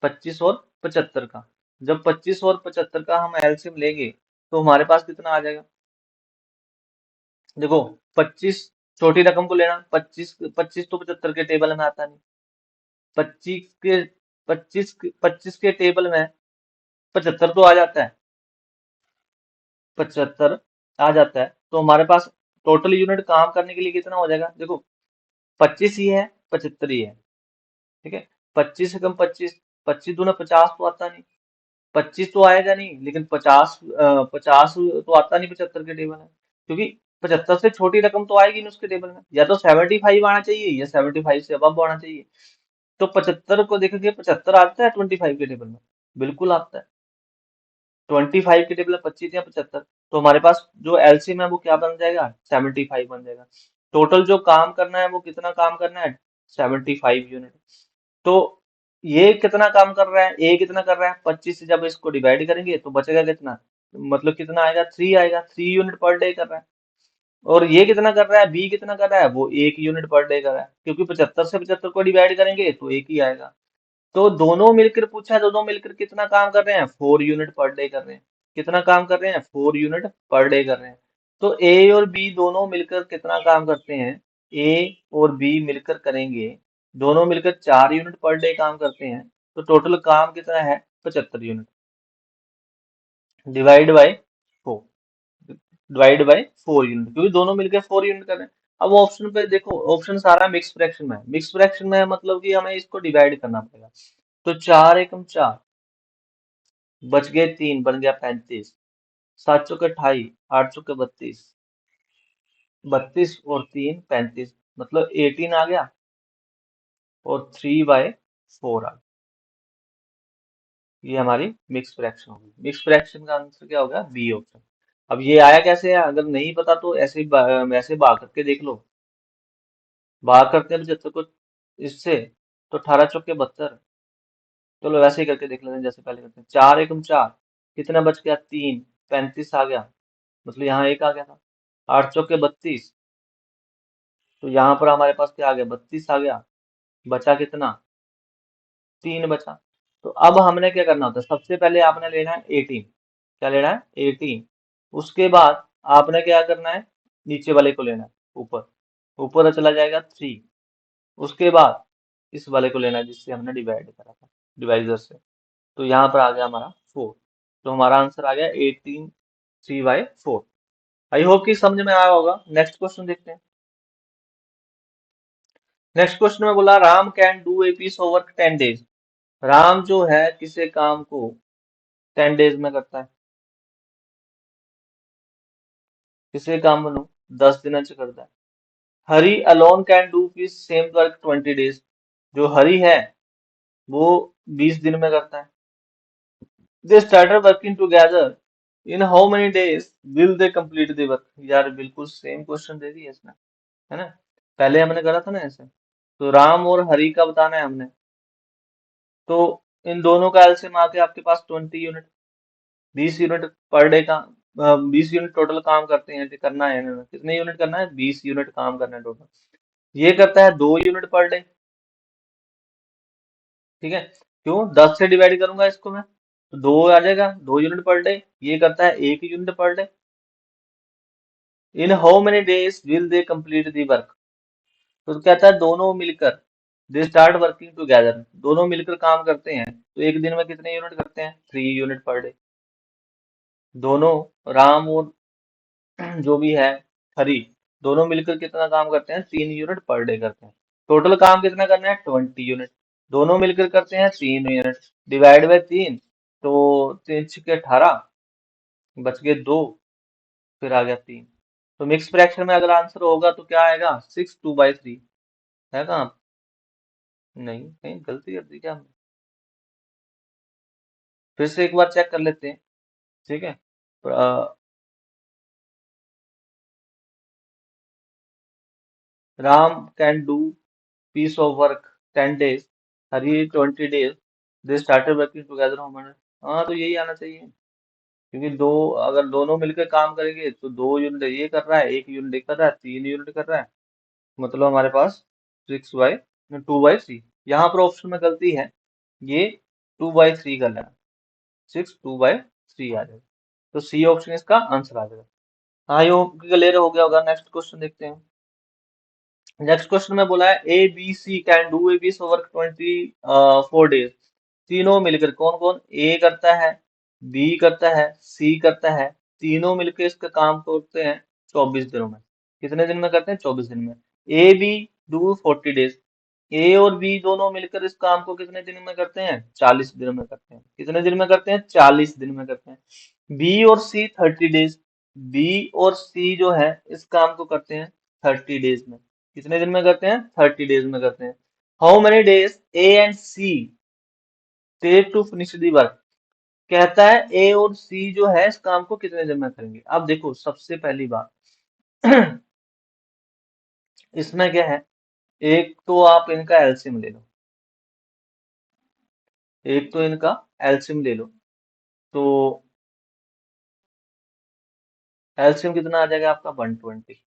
25 और 75 का, जब 25 और 75 का हम एलसीएम लेंगे तो हमारे पास कितना आ जाएगा। देखो 25 छोटी रकम को लेना, 25 25 तो 75 के टेबल में आता नहीं। 25 के 25 के टेबल में 75 तो आ जाता है, 75 आ जाता है। तो हमारे पास टोटल यूनिट काम करने के लिए कितना हो जाएगा, देखो 25 ही है, 75 ही है, ठीक है। 25 से कम 25, 25 दूना 50 तो आता नहीं। 25 तो आएगा नहीं, लेकिन 50 तो आता नहीं 75 के टेबल में, क्योंकि 75 से छोटी रकम तो आएगी नहीं उसके टेबल में। या तो 75 आना चाहिए या 75 से अबव आना चाहिए। तो 75 को देखेंगे, 75 आता है 25 के टेबल में, बिल्कुल आता है। 25 के टेबल में 25 या 75, तो हमारे पास जो एलसीएम है वो क्या बन जाएगा, 75 बन जाएगा। टोटल जो काम करना है वो कितना काम करना है, 75 यूनिट। तो ये कितना काम कर रहा है, ए कितना कर रहा है, 25 से जब इसको डिवाइड करेंगे तो बचेगा कितना, मतलब कितना आएगा, 3 आएगा। 3 यूनिट पर डे कर रहा है। और ये कितना कर रहा है, बी कितना कर रहा है, वो 1 यूनिट पर डे कर रहा है, क्योंकि 75 से 75 को डिवाइड करेंगे तो एक ही आएगा। तो दोनों मिलकर पूछा है, दोनों मिलकर कितना काम कर रहे हैं, 4 यूनिट पर डे कर रहे हैं। कितना काम कर रहे हैं, 4 यूनिट पर डे कर रहे हैं। तो ए और बी दोनों मिलकर कितना काम करते हैं, ए और बी मिलकर करेंगे, दोनों मिलकर 4 यूनिट पर डे काम करते हैं। तो टोटल काम कितना है, 75 unit. Divide by 4, divide by 4 unit, क्योंकि दोनों मिलकर 4 यूनिट कर रहे हैं। अब ऑप्शन पे देखो, ऑप्शन सारा मिक्स फ्रैक्शन में है। मिक्स फ्रैक्शन में है मतलब कि हमें इसको डिवाइड करना पड़ेगा। तो 4 एकम 4, बच गए 3, बन गया 35। 7 चौके 28, 8 चौके 32, 32 और 3 35, मतलब 18 आ गया। और 3/4 आ गया। ये हमारी मिक्स फ्रैक्शन होगी। मिक्स फ्रैक्शन का आंसर क्या होगा, बी ऑप्शन। अब ये आया कैसे है, अगर नहीं पता तो ऐसे ही ऐसे भाग करके देख लो। भाग करते हैं 75 को इससे, तो 18 चौके 72। चलो वैसे ही करके देख लेते हैं जैसे पहले करते हैं। 4 एकम 4, कितना बच गया, 3, 35 आ गया, मतलब यहाँ एक आ गया था। 8 चौके 32, तो यहाँ पर हमारे पास क्या आ गया, 32 आ गया। बचा कितना, 3 बचा। तो अब हमने क्या करना होता है, सबसे पहले आपने लेना है 18। क्या लेना है, 18। उसके बाद आपने क्या करना है, नीचे वाले को लेना है, ऊपर। ऊपर चला जाएगा 3। उसके बाद इस वाले को लेना है जिससे हमने डिवाइड करा था, डिवाइजर से। तो यहाँ पर आ गया हमारा 4। तो हमारा आंसर आ गया 18, 3/4। आई होप कि समझ में आया होगा। नेक्स्ट क्वेश्चन देखते हैं। नेक्स्ट क्वेश्चन में बोला Ram can do a peace over 10 days. Ram जो है किसी काम को 10 डेज में करता है, किसी काम को 10 दिन च करता है। Hari alone can do piece same work 20 days. जो हरी है वो 20 दिन में करता है। They started working together in how many days will they complete the work. यार बिल्कुल सेम क्वेश्चन दे दिया इसने, है ना। पहले हमने करा था ना ऐसे। तो राम और हरी का बताना है हमने। तो इन दोनों का एलसीएम आके आपके पास 20 यूनिट, 20 यूनिट पर डे का। 20 यूनिट टोटल काम करते हैं, तो करना है इन्होंने कितने यूनिट करना है, 20 यूनिट काम करना है टोटल। ये करता है 2 यूनिट पर डे, ठीक है। क्यों, 10 से डिवाइड करूंगा इसको मैं तो 2 आ जाएगा, 2 यूनिट पर डे। ये करता है 1 unit per day. In how many days will they complete the work. तो कहता है दोनों मिलकर, दे स्टार्ट वर्किंग टुगेदर, दोनों मिलकर काम करते हैं तो एक दिन में कितने यूनिट करते हैं, 3 यूनिट पर डे। दोनों राम और जो भी है हरी, दोनों मिलकर कितना काम करते हैं, 3 यूनिट पर डे करते हैं। टोटल काम कितना करना है, 20 यूनिट। दोनों मिलकर करते हैं 3 यूनिट, डिवाइड बाय 3, तो 3 6 18, बच गए 2, फिर आ गया 3। तो मिक्स फ्रैक्शन में अगर आंसर होगा तो क्या आएगा, 6 2/3। है कहाँ? नहीं, कहीं गलती कर दी क्या हमने? फिर से एक बार चेक कर लेते हैं, ठीक है। Ram can do piece of work 10 days, Hari 20 days, they started working together on Monday। हाँ, तो यही आना चाहिए, क्योंकि दो, अगर दोनों मिलकर काम करेंगे तो 2 यूनिट ये कर रहा है, 1 यूनिट ये कर रहा है, 3 यूनिट कर रहा है, मतलब हमारे पास 6/2/3। यहाँ पर ऑप्शन में गलती है, ये 2/3 कर रहा है, 6 2/3 आ जाएगा, तो सी ऑप्शन इसका आंसर आ जाएगा। हाँ, ये क्लियर हो गया होगा। नेक्स्ट क्वेश्चन देखते हैं। नेक्स्ट क्वेश्चन में बोला है A B C can do a piece work 24 days. तीनों मिलकर, कौन कौन, ए करता है, बी करता है, सी करता है, तीनों मिलकर इसका काम करते हैं 24 दिनों में। कितने दिन में करते हैं, 24 दिन में। A B do 40 days. A और बी दोनों मिलकर इस काम को कितने दिन में करते हैं, 40 दिनों में करते हैं। कितने दिन में करते हैं, 40 दिन में करते हैं। बी और सी 30 डेज। बी और सी जो है इस काम को करते हैं 30 डेज में। कितने दिन में करते हैं, 30 डेज में करते हैं। How many days A and C take to finish the work. कहता है ए और सी जो है इस काम को कितने दिन में करेंगे। अब देखो, सबसे पहली बात इसमें क्या है, एक तो आप इनका एलसीएम ले लो, एक तो इनका एलसीएम ले लो। तो एलसीएम कितना आ जाएगा आपका, 120।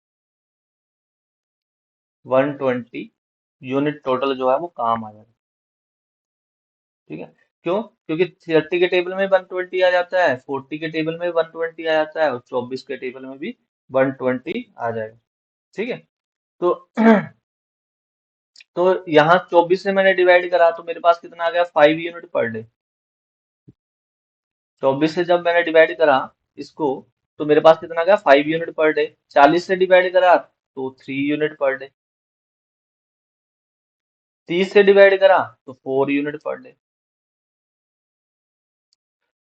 120 यूनिट टोटल जो है वो काम आ जाएगा, ठीक है। क्यों? क्योंकि 30 के टेबल में 120 आ जाता है, 40 के टेबल में 120 आ जाता है, और 24 के टेबल में भी 120 आ जाएगा, ठीक है। तो तो यहाँ 24 से मैंने डिवाइड करा तो मेरे पास कितना आ गया, 5 यूनिट पर डे। 24 से जब मैंने डिवाइड करा इसको, तो मेरे पास कितना आ गया, 5 यूनिट पर डे। 40 से डिवाइड करा तो 3 यूनिट पर डे। 30 से डिवाइड करा तो 4 यूनिट पर डे।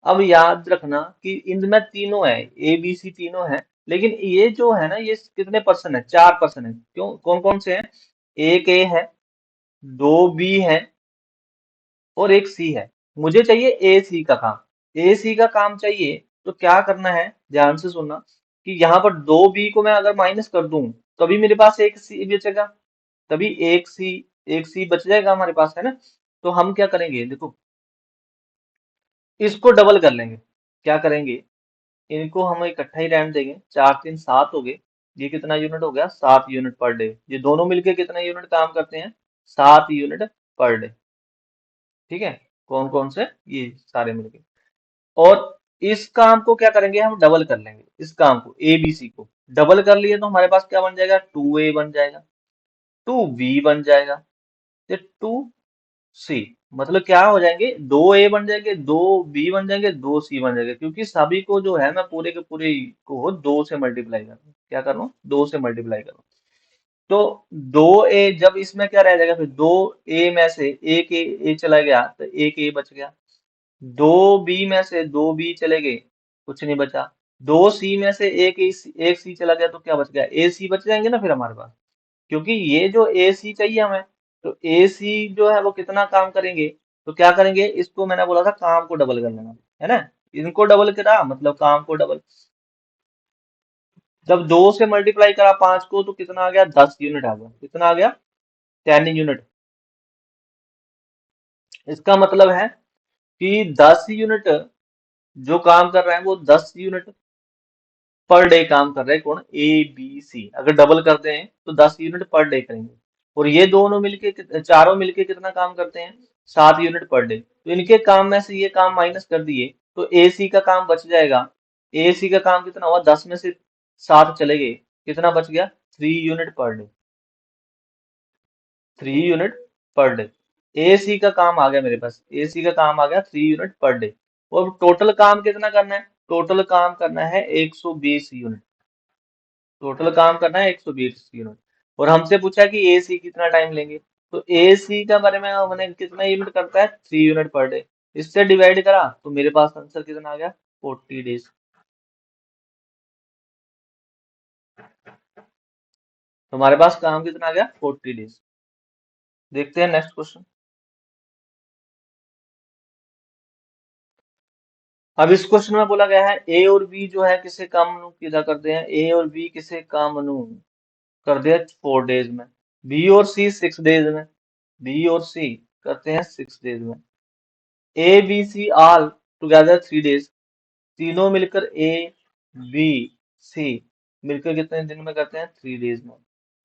अब याद रखना कि इनमें तीनों है, ए बी सी तीनों है, लेकिन ये जो है ना, ये कितने पर्सन है, 4 पर्सन है। क्यों, कौन कौन से हैं, एक ए है, दो बी है, और एक सी है। मुझे चाहिए ए सी का काम, ए सी का काम चाहिए। तो क्या करना है, ध्यान से सुनना, कि यहाँ पर दो बी को मैं अगर माइनस कर दूं, तभी मेरे पास एक सी बचेगा, तभी एक सी बच जाएगा हमारे पास, है ना। तो हम क्या करेंगे, देखो, इसको डबल कर लेंगे। क्या करेंगे, इनको हम इकट्ठा ही रहने देंगे, 4 3 7 हो गए। ये कितना यूनिट हो गया, 7 यूनिट पर डे। ये दोनों मिलके कितना यूनिट काम करते हैं, 7 यूनिट पर डे, ठीक है। कौन कौन से, ये सारे मिलके। और इस काम को क्या करेंगे, हम डबल कर लेंगे। इस काम को, ए बी सी को डबल कर लिए तो हमारे पास क्या बन जाएगा, 2A बन जाएगा, 2B बन जाएगा, ये 2C। मतलब क्या हो जाएंगे, 2A बन जाएंगे, 2B बन जाएंगे, 2C बन जाएंगे, क्योंकि सभी को जो है मैं पूरे के पूरे को 2 से मल्टीप्लाई कर रहा हूँ। क्या कर रहा हूँ, 2 से मल्टीप्लाई कर रहा हूँ। तो 2A, जब इसमें क्या रह जाएगा, फिर 2A में से एक ए चला गया तो एक ए बच गया। 2B में से 2B चले गए, कुछ नहीं बचा। 2C में से एक सी चला गया, तो क्या बच गया, ए सी बच जाएंगे ना फिर हमारे पास। क्योंकि ये जो ए सी चाहिए हमें, तो ए सी जो है वो कितना काम करेंगे। तो क्या करेंगे, इसको मैंने बोला था काम को डबल कर लेना, है ना। इनको डबल करा मतलब काम को डबल। जब 2 से मल्टीप्लाई करा 5 को, तो कितना आ गया, 10 यूनिट आ गया। कितना आ गया, 10 यूनिट। इसका मतलब है कि 10 यूनिट जो काम कर रहे हैं वो 10 यूनिट पर डे काम कर रहे हैं। कौन, ए बी सी। अगर डबल करते हैं तो 10 यूनिट पर डे करेंगे। और ये दोनों मिलके चारों मिलके कितना काम करते हैं, 7 यूनिट पर डे। तो इनके काम में से ये काम माइनस कर दिए, तो ए सी का काम बच जाएगा। ए सी का काम कितना हुआ, 10 में से 7 चले गए, कितना बच गया, 3 unit per day. 3 unit per day A C का काम आ गया मेरे पास, ए सी का काम आ गया 3 यूनिट पर डे। और टोटल काम कितना करना है, टोटल काम करना है 120 यूनिट। टोटल काम करना है 120 यूनिट। और हमसे पूछा कि ए सी कितना टाइम लेंगे, तो ए सी का बारे में हमने कितना यूनिट करता है 3 यूनिट पर डे, इससे डिवाइड करा तो मेरे पास आंसर कितना आ गया 40 डेज। तो हमारे पास काम कितना आ गया 40 डेज। देखते हैं नेक्स्ट क्वेश्चन। अब इस क्वेश्चन में बोला गया है ए और बी जो है किसे काम किया करते हैं, ए और बी किसे काम कर दिया 4 डेज में, बी और सी 6 डेज में, बी और सी करते हैं 6 डेज में, A B C all together 3 days, तीनों मिलकर ए बी सी मिलकर कितने दिन में करते हैं 3 डेज में।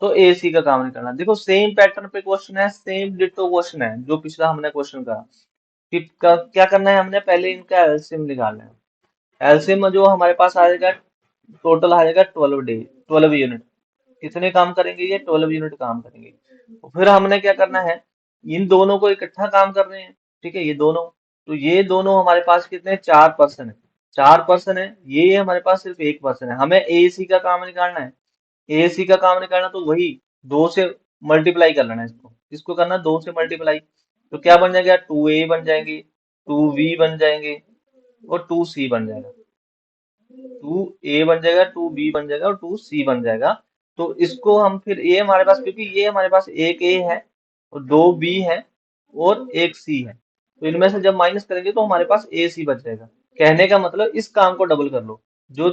तो ए सी का काम नहीं करना। देखो सेम पैटर्न पे क्वेश्चन है, सेम डिटो क्वेश्चन है जो पिछला हमने क्वेश्चन करा कि क्या करना है, हमने पहले इनका एलसीएम निकालना है। एलसीएम में जो हमारे पास आ जाएगा टोटल आ जाएगा 12 यूनिट। कितने काम करेंगे, ये 12 यूनिट काम करेंगे। तो फिर हमने क्या करना है, इन दोनों को इकट्ठा काम कर रहे हैं, ठीक है, ये दोनों, तो ये दोनों हमारे पास कितने 4 पर्सन है, 4 पर्सन है, ये हमारे पास सिर्फ 1 पर्सन है। हमें ए सी का काम निकालना है, ए सी का काम निकालना तो वही 2 से मल्टीप्लाई कर लेना है इसको, इसको करना 2 से मल्टीप्लाई, तो क्या बन जाएगा 2 ए बन जाएंगे, 2 बी बन जाएंगे और 2 सी बन जाएगा, 2 ए बन जाएगा, 2 बी बन जाएगा और 2 सी बन जाएगा। तो इसको हम फिर ये हमारे पास, क्योंकि ये हमारे पास एक ए है और 2 बी है और एक सी है, तो इनमें से जब माइनस करेंगे तो हमारे पास ए सी बच जाएगा। कहने का मतलब इस काम को डबल कर लो, जो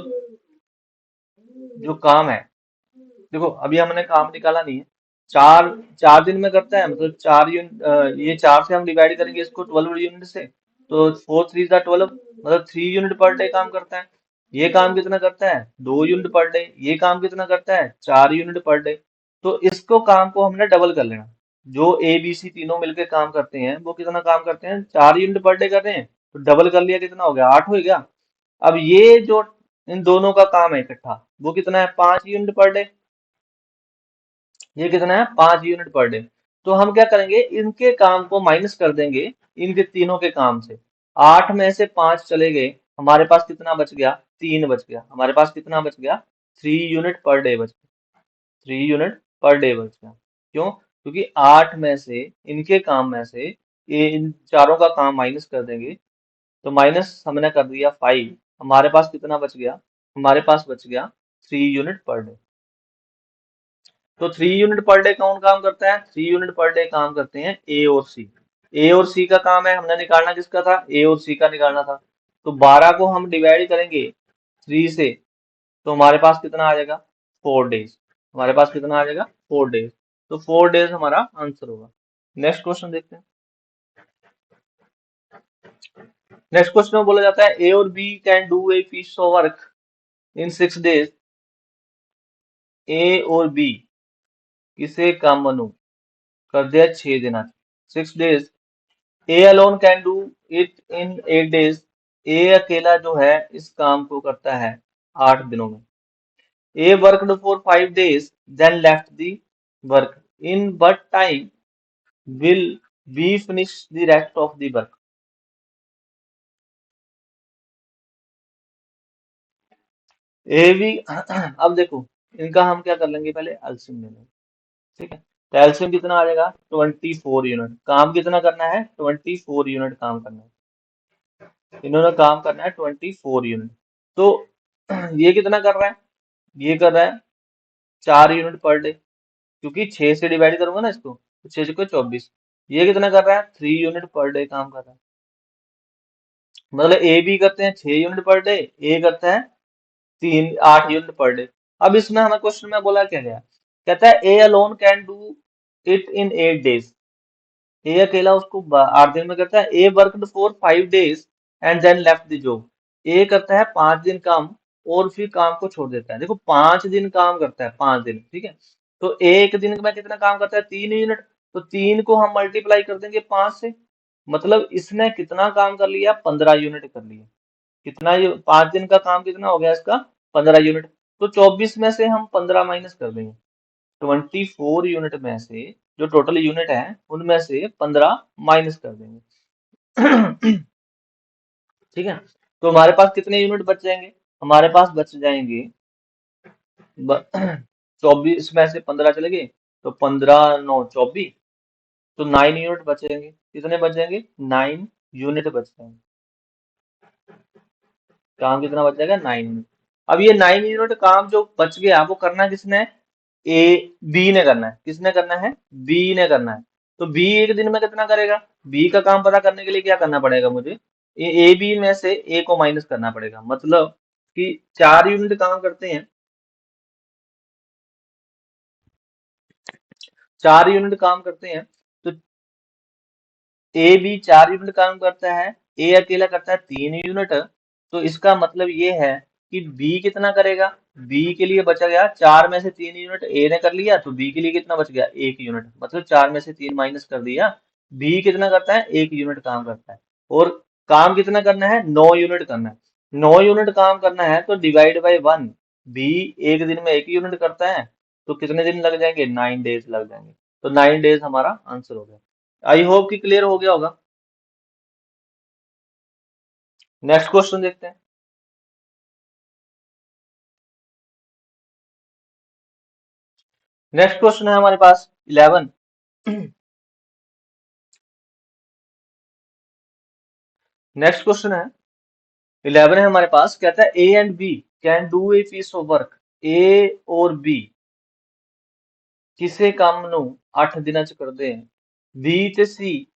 जो काम है, देखो अभी हमने काम निकाला नहीं है, 4 4 दिन में करता है, मतलब 4 यूनिट, ये 4 से हम डिवाइड करेंगे इसको 12 यूनिट से, तो 4 3 12, मतलब 3 यूनिट पर डे काम करता है। ये काम कितना करता है 2 यूनिट पर डे, ये काम कितना करता है 4 यूनिट पर डे। तो इसको काम को हमने डबल कर लेना, जो ए बी सी तीनों मिलकर काम करते हैं वो कितना काम करते हैं 4 यूनिट पर डे कर रहे हैं, तो डबल कर लिया कितना हो गया 8 हो गया। अब ये जो इन दोनों का काम है इकट्ठा, वो कितना है 5 यूनिट पर डे, ये कितना है 5 यूनिट पर डे। तो हम क्या करेंगे, इनके काम को माइनस कर देंगे इनके तीनों के काम से, 8 में से 5 चले गए, हमारे पास कितना बच गया 3 बच गया, हमारे पास कितना बच गया 3 यूनिट पर डे बच गया, 3 यूनिट पर डे बच गया। क्यों, क्योंकि 8 में से इनके काम में से ये इन चारों का काम माइनस कर देंगे, तो माइनस हमने कर दिया 5, हमारे पास कितना बच गया, हमारे पास बच गया 3 यूनिट पर डे। तो 3 यूनिट पर डे कौन काम करता है, 3 यूनिट पर डे काम करते हैं ए और सी। ए और सी का काम है, हमने निकालना किसका था, ए और सी का निकालना था। तो 12 को हम डिवाइड करेंगे 3 से, तो हमारे पास कितना आ जाएगा 4 डेज, हमारे पास कितना आ जाएगा 4 डेज। तो 4 डेज हमारा आंसर होगा। नेक्स्ट क्वेश्चन देखते हैं। नेक्स्ट क्वेश्चन में बोला जाता है ए और B can do a piece of work in 6 days. A और बी किसे काम मनु कर दिया 6 दिन, 6 days. A alone can do it in 8 days. A अकेला जो है इस काम को करता है 8 दिनों में। A worked for 5 days then left the work in but time will be finish the rest of the work. A भी अब देखो, इनका हम क्या कर लेंगे, पहले एलसीएम ले लेंगे, ठीक है। तो एलसीएम कितना आ जाएगा 24 यूनिट, काम कितना करना है 24 यूनिट काम करना है, इन्होंने काम करना है 24 यूनिट। तो ये कितना कर रहा है, ये कर रहा है 4 यूनिट पर डे, क्योंकि 6 से डिवाइड करूंगा ना इसको, तो 6 को 24। ये कितना कर रहा है 3 यूनिट पर डे काम कर रहा है, मतलब ए बी करते हैं 6 यूनिट पर डे, ए करता है 8 यूनिट पर डे। अब इसमें हमें क्वेश्चन में बोला क्या गया, कहता है A alone can do it in 8 days. A अकेला उसको 8 दिन में करता है। A worked for 5 days and then left the job. A करता है 5 दिन काम और फिर काम को छोड़ देता है। देखो 5 दिन काम करता है, 5 दिन, ठीक है। तो एक दिन में कितना काम करता है 3 यूनिट, तो 3 को हम मल्टीप्लाई कर देंगे 5 से, मतलब इसने कितना काम कर लिया 15 यूनिट कर लिया। कितना, ये 5 दिन का काम कितना हो गया इसका 15 यूनिट। तो 24 में से हम 15 माइनस कर देंगे, 24 यूनिट में से जो टोटल यूनिट है उनमें से 15 माइनस कर देंगे। ठीक है, तो हमारे पास कितने यूनिट बच जाएंगे, हमारे पास बच जाएंगे 24 में से 15 चले गए तो 15 9 24, तो 9 यूनिट बचेंगे। कितने बच जाएंगे? 9 यूनिट बच जाएंगे। काम कितना बच जाएगा? 9 यूनिट। अब ये 9 यूनिट काम जो बच गया वो करना किसने है? ए बी ने करना है। किसने करना है? बी ने करना है। तो बी एक दिन में कितना करेगा? बी का काम पता करने के लिए क्या करना पड़ेगा मुझे? ए बी में से ए को माइनस करना पड़ेगा। मतलब कि 4 यूनिट काम करते हैं, 4 यूनिट काम करते हैं, तो ए बी 4 यूनिट काम करता है, ए अकेला करता है 3 यूनिट। तो इसका मतलब ये है कि बी कितना करेगा? बी के लिए बचा गया 4 में से 3 यूनिट ए ने कर लिया, तो बी के लिए कितना बच गया? 1 यूनिट। मतलब 4 में से 3 माइनस कर दिया। बी कितना करता है? 1 यूनिट काम करता है। और काम कितना करना है? 9 यूनिट करना है। 9 यूनिट काम करना है तो डिवाइड बाई 1। बी एक दिन में 1 यूनिट करता है, तो कितने दिन लग जाएंगे? 9 डेज लग जाएंगे। तो 9 डेज हमारा आंसर हो गया। आई होप कि क्लियर हो गया होगा। नेक्स्ट क्वेश्चन देखते हैं। नेक्स्ट क्वेश्चन है हमारे पास 11। नेक्स्ट क्वेश्चन है 11 है हमारे पास। कहता है A and B can do a piece of work. A और बी किसे काम ਨੂੰ 8 ਦਿਨਾਂ ਚ ਕਰਦੇ हैं। बी ਤੇ सी,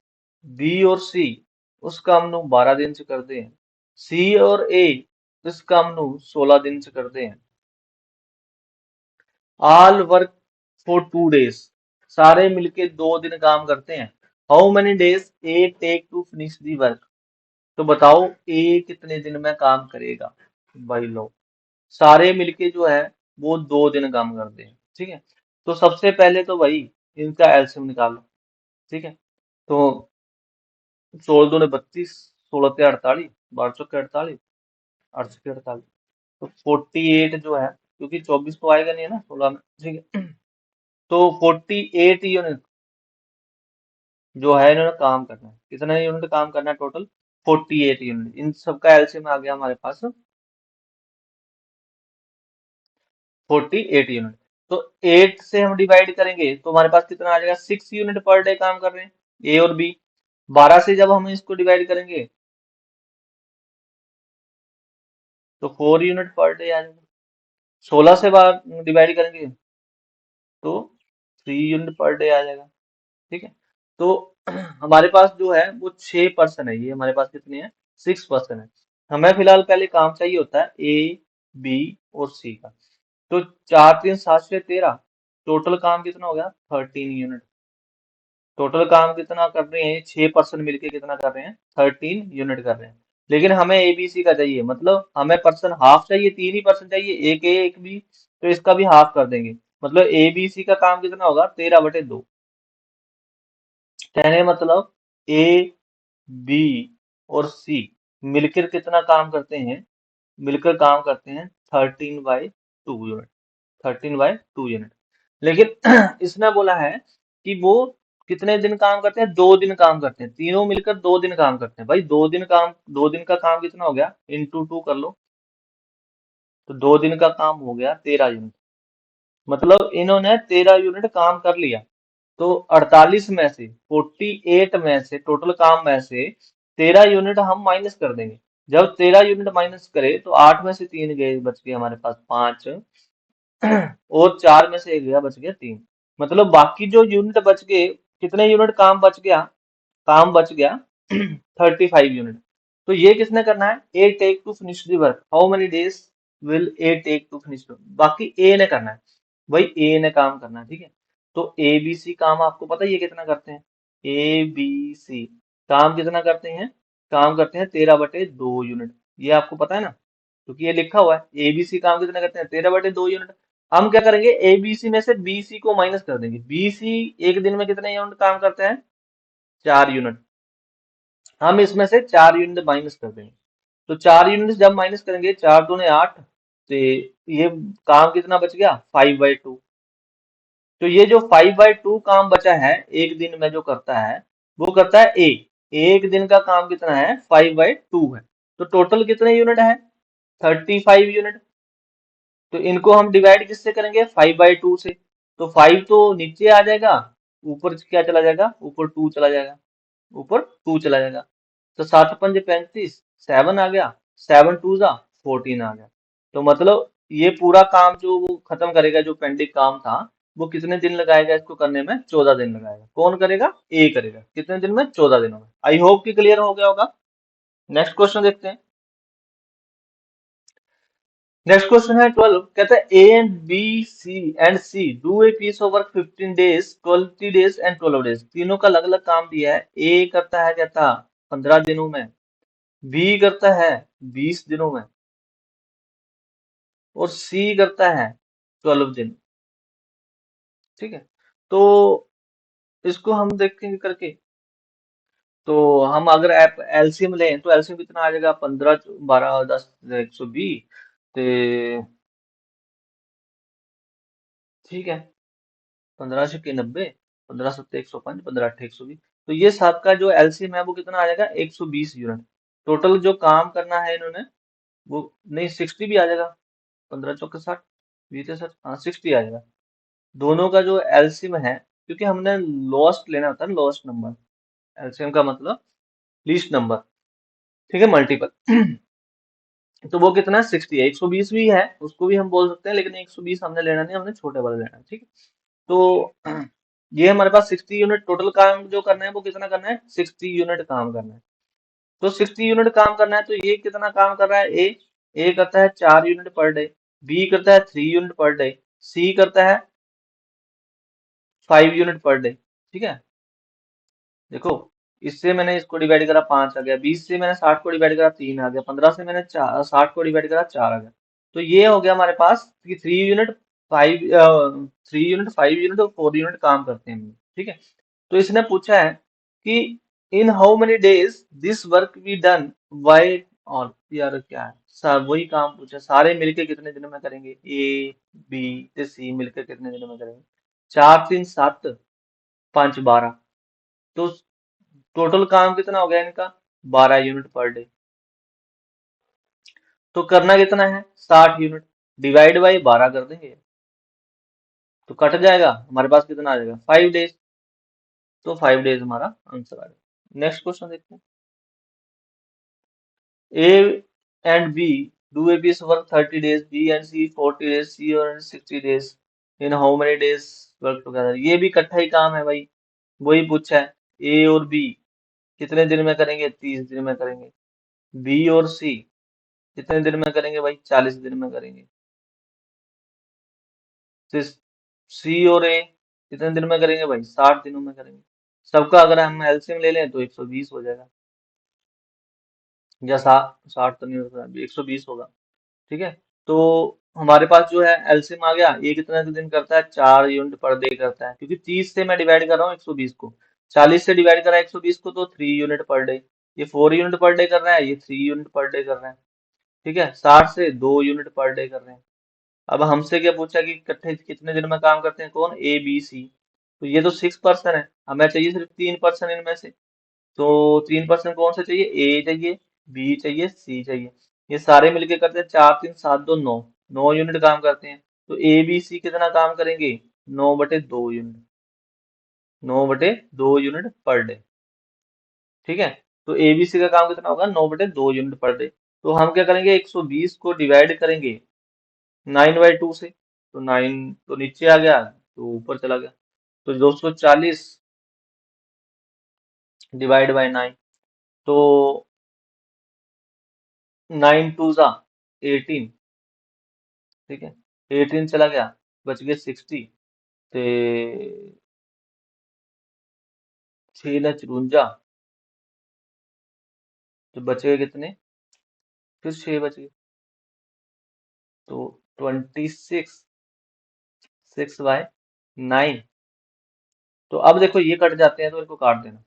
बी और सी उस काम ਨੂੰ 12 दिन ਚ ਕਰਦੇ हैं। सी और ए इस काम ਨੂੰ 16 दिन ਚ ਕਰਦੇ हैं। ऑल वर्क फॉर 2 डेज, सारे मिलके 2 दिन काम करते हैं। How many days A take to finish the work. तो बताओ ए कितने दिन में काम करेगा। भाई लो, सारे मिलके जो है वो 2 दिन काम करते हैं। ठीक है, तो सबसे पहले तो भाई इनका एलसीएम निकालो। ठीक है, तो 16 दूने 32, 16 ते 48, 12 चौके 48, 8 के 48, तो 48 जो है, क्योंकि 24 तो आएगा नहीं है ना 16 में। ठीक है, तो 48 यूनिट जो है इन्होंने काम करना है। कितना यूनिट काम करना है टोटल? 48 यूनिट। इन सबका एलसीएम आ गया हमारे पास 48 यूनिट। तो 8 से हम डिवाइड करेंगे तो हमारे पास कितना आ जाएगा? 6 यूनिट पर डे काम कर रहे हैं ए और बी। 12 से जब हम इसको डिवाइड करेंगे तो 4 यूनिट पर डे आ जाएगा। 16 से डिवाइड करेंगे तो 3 यूनिट पर डे आ जाएगा। ठीक है, तो हमारे पास जो है वो 6 पर्सन है। ये हमारे पास कितने हैं? 6 पर्सन है। हमें फिलहाल पहले काम चाहिए होता है ए बी और सी का। तो 4 3 7 6 13, टोटल काम कितना हो गया? 13 यूनिट। टोटल काम कितना कर रहे हैं? 6 पर्सन मिलके कितना कर रहे हैं? 13 यूनिट कर रहे हैं। लेकिन हमें एबीसी का चाहिए, मतलब हमें पर्सन हाफ चाहिए। 3 ही पर्सन चाहिए, एक ए एक बी, तो इसका भी हाफ कर देंगे। मतलब एबीसी का काम कितना होगा? 13/2। कहने का मतलब ए बी और सी मिलकर कितना काम करते हैं? मिलकर काम करते हैं 13/2 यूनिट। 13/2 यूनिट। लेकिन इसने बोला है कि वो कितने दिन काम करते हैं? 2 दिन काम करते हैं। तीनों मिलकर 2 दिन काम करते हैं। भाई 2 दिन काम, 2 दिन का काम कितना हो गया? इंटू 2 कर लो, तो 2 दिन का काम हो गया 13 यूनिट। मतलब इन्होंने 13 यूनिट काम कर लिया। तो 48 में से, 48 में से, टोटल काम में से 13 यूनिट हम माइनस कर देंगे। जब 13 यूनिट माइनस करे तो 8 में से 3 गए, बच गए हमारे पास 5, और 4 में से 1 गया, बच गया 3। मतलब बाकी जो यूनिट बच गए, कितने यूनिट काम बच गया? काम बच गया 35 यूनिट। तो ये किसने करना है? A take to finish the work. How many days will A take to finish? बाकी ए ने करना है। भाई ए ने काम करना है। ठीक है, तो ए बी सी काम आपको पता है ये कितना करते हैं? ए बी सी काम कितना करते हैं? काम करते हैं 13/2 यूनिट। ये आपको पता है ना, क्योंकि ये लिखा हुआ है। ए बी सी काम कितना करते हैं? 13/2 यूनिट। हम क्या करेंगे? ए बी सी में से बी सी को माइनस कर देंगे। बी सी एक दिन में कितने यूनिट काम करते हैं? 4 यूनिट। हम इसमें से 4 यूनिट माइनस कर देंगे। तो 4 यूनिट जब माइनस करेंगे, 4 दूने 8, तो ये काम कितना बच गया? 5/2। तो ये जो 5/2 काम बचा है एक दिन में जो करता है, वो करता है ए। एक दिन का काम कितना है? 5/2 है। तो टोटल कितने यूनिट है? 35 यूनिट। तो इनको हम डिवाइड किससे करेंगे, 5/2 से। तो 5 तो नीचे आ जाएगा, ऊपर क्या चला जाएगा, ऊपर 2 चला जाएगा, ऊपर 2 चला जाएगा। तो 7×5 = 35, 7 आ गया, 7×2 = 14 आ गया। तो मतलब ये पूरा काम जो वो खत्म करेगा, जो पेंडिंग काम था, वो कितने दिन लगाएगा इसको करने में, 14 दिन लगाएगा। कौन करेगा, ए करेगा। कितने दिन में, 14 दिनों में। आई होप कि क्लियर हो गया होगा। नेक्स्ट क्वेश्चन देखते हैं। नेक्स्ट क्वेश्चन है 12, कहता है A and B C and C do a piece of work 15 days, 20 days and 12 days. तीनों का अलग अलग काम दिया है। ए करता है कहता 15 दिनों में, बी करता है 20 दिनों में, और सी करता है 12 दिन। ठीक है, तो इसको हम देखेंगे करके। तो हम अगर एप एलसीएम लें तो एलसीएम कितना आ जाएगा, 15 12 10 120। ते ठीक है, 15×6 = 90, 15×7 = 105, 15×8 = 120। तो ये सबका जो एलसीएम है वो कितना आ जाएगा, 120 यूनिट। टोटल जो काम करना है इन्होंने, वो नहीं 60 भी आ जाएगा। 15×4 = 60, 20 = 60, हाँ 60 आ जाएगा। दोनों का जो एलसीएम है, क्योंकि हमने लोएस्ट लेना होता है, लोएस्ट नंबर। एलसीएम का मतलब लीस्ट नंबर। ठीक है, मल्टीपल। तो वो कितना है, 60 है। 120 भी है, उसको भी हम बोल सकते हैं, लेकिन 120 हमने लेना नहीं, हमने छोटे वाला लेना है। ठीक है, तो ये हमारे पास 60 यूनिट टोटल काम जो करना है, वो कितना करना है, 60 यूनिट काम करना है। तो 60 यूनिट काम करना है, तो ये कितना काम कर रहा है, ए करता है 4 यूनिट पर डे, बी करता है 3 यूनिट पर डे, सी करता है 5 यूनिट पर डे। ठीक है, देखो, इससे मैंने इसको डिवाइड करा, 5 आ गया। 20 से मैंने 60 को डिवाइड करा, 3 आ गया। 15 से मैंने 60 को डिवाइड करा, 4 आ गया। तो ये हो गया हमारे पास कि 3 यूनिट 5 यूनिट और 4 यूनिट काम करते हैं। ठीक है, तो इसने पूछा है कि इन how many days this work be done by all. यार क्या है, सब वही काम पूछा, सारे मिलके कितने दिनों में करेंगे, ए बी से सी मिलकर कितने दिनों में करेंगे। 4 3 7, 5 12। तो टोटल काम कितना हो गया इनका, 12 यूनिट पर डे। तो करना कितना है, 60 यूनिट, डिवाइड बाई 12 कर देंगे, तो कट जाएगा। हमारे पास कितना आ जाएगा, 5 डेज। तो 5 डेज हमारा आंसर आ जाएगा। नेक्स्ट क्वेश्चन देखते हैं। A and B do a piece work 30 days, B and C 40 days, C और 60 days. In how many days work together. ये भी इकट्ठा ही काम है भाई, वही पूछा है। ए और बी कितने दिन में करेंगे, 30 दिन में करेंगे। बी और सी कितने दिन में करेंगे भाई, 40 दिन में करेंगे। तो सी और ए कितने दिन में करेंगे भाई, 60 दिनों में करेंगे। सबका अगर हम एलसीएम ले लें तो 120 हो जाएगा, या 60 तो नहीं होगा, 120 होगा। ठीक है, तो हमारे पास जो है एलसीएम आ गया। ये कितने दिन करता है, 4 यूनिट पर डे करता है, क्योंकि 30 से मैं डिवाइड कर रहा हूँ 120 को। 40 से डिवाइड करा 120 को, तो 3 यूनिट पर डे। ये 4 यूनिट पर डे कर रहा है, ये 3 यूनिट पर डे कर रहा है। ठीक है, 60 से 2 यूनिट पर डे कर रहे हैं। अब हमसे क्या पूछा कि इकट्ठे कितने दिन में काम करते हैं, कौन, ए बी सी। तो ये तो 6 पर्सन है, हमें चाहिए सिर्फ 3 पर्सन इनमें से। तो 3 पर्सन कौन से चाहिए, ए चाहिए, बी चाहिए, सी चाहिए। ये सारे मिलके करते हैं 4 3 7 2 9, 9 यूनिट काम करते हैं। तो ए बी सी कितना काम करेंगे, 9/2 यूनिट, 9/2 यूनिट पर डे। ठीक है, तो एबीसी का काम कितना होगा, 9/2 यूनिट पर डे। तो हम क्या करेंगे, 120 को डिवाइड करेंगे 9/2 से। तो 9 तो नीचे आ गया, तो ऊपर चला गया। तो 240 डिवाइड बाय 9। तो 9 2 सा 18। ठीक है, 18 चला गया, बच गए 60। ते 6 ने 54, तो बचे गए कितने, फिर 6 बच गए। तो 26, 6/9। तो अब देखो ये कट जाते हैं, तो इनको काट देना।